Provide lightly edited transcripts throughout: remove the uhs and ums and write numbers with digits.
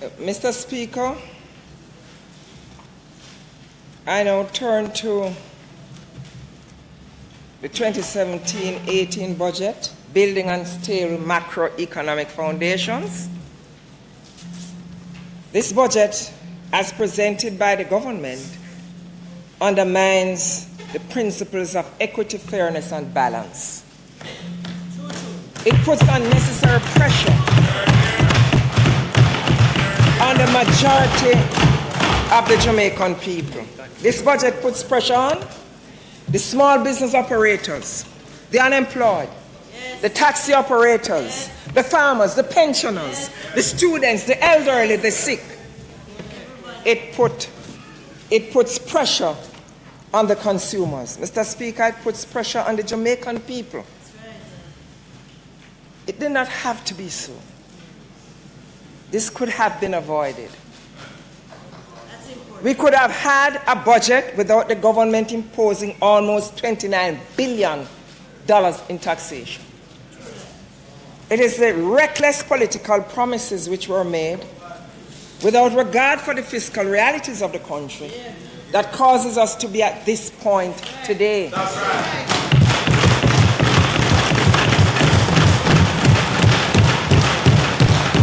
Mr. Speaker, I now turn to the 2017-18 budget, building on stable macroeconomic foundations. This budget, as presented by the government, undermines the principles of equity, fairness, and balance. It puts unnecessary pressure on the majority of the Jamaican people. This budget puts pressure on the small business operators, the unemployed, the taxi operators, the farmers, the pensioners, the students, the elderly, the sick. It puts pressure on the consumers. Mr. Speaker, it puts pressure on the Jamaican people. It did not have to be so. This could have been avoided. We could have had a budget without the government imposing almost $29 billion in taxation. It is the reckless political promises which were made without regard for the fiscal realities of the country that causes us to be at this point today. That's right.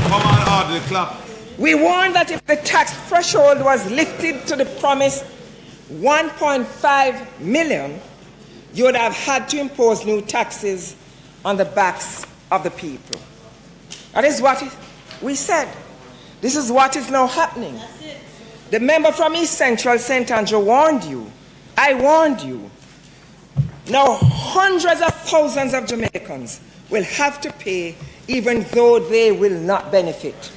Come on, order the clock. We warned that if the tax threshold was lifted to the promised 1.5 million, you would have had to impose new taxes on the backs of the people. That is what we said. This is what is now happening. The member from East Central, St. Andrew, warned you. I warned you. Now hundreds of thousands of Jamaicans will have to pay even though they will not benefit.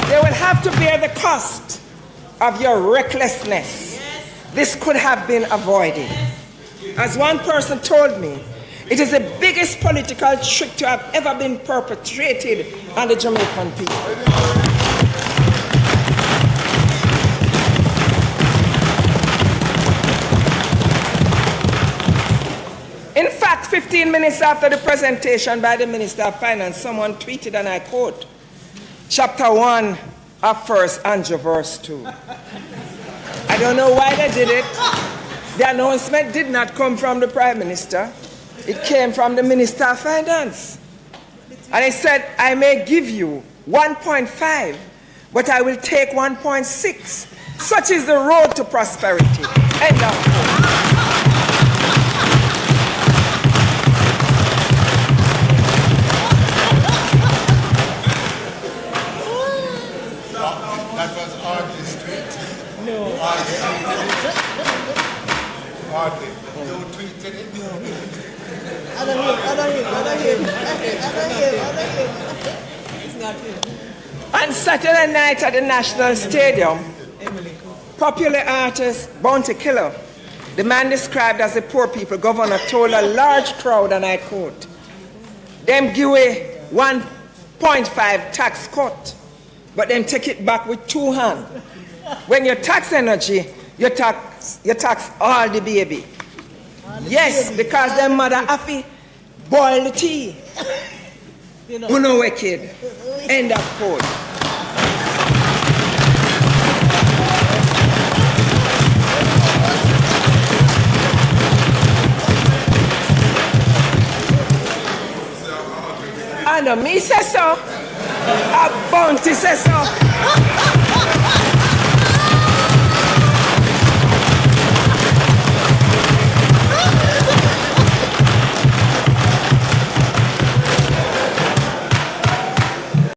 They will have to bear the cost of your recklessness. This could have been avoided. As one person told me, it is the biggest political trick to have ever been perpetrated on the Jamaican people. In fact, 15 minutes after the presentation by the Minister of Finance, someone tweeted, and I quote, chapter 1 of 1 Andrew verse 2. I don't know why they did it. The announcement did not come from the Prime Minister. It came from the Minister of Finance. And he said, I may give you 1.5, but I will take 1.6. Such is the road to prosperity. End of quote. That was Audley's tweet. No. Audley. You tweeted it? No. On Saturday night at the National Stadium, popular artist Bounty Killer, the man described as the poor people governor, told a large crowd, and I quote, them give away 1.5 tax cut, but then take it back with 2 hands. When you tax energy, you tax all the baby. Yes, because their mother have to boil the tea. You know wicked. End of quote. And me say so. A Bounty say so.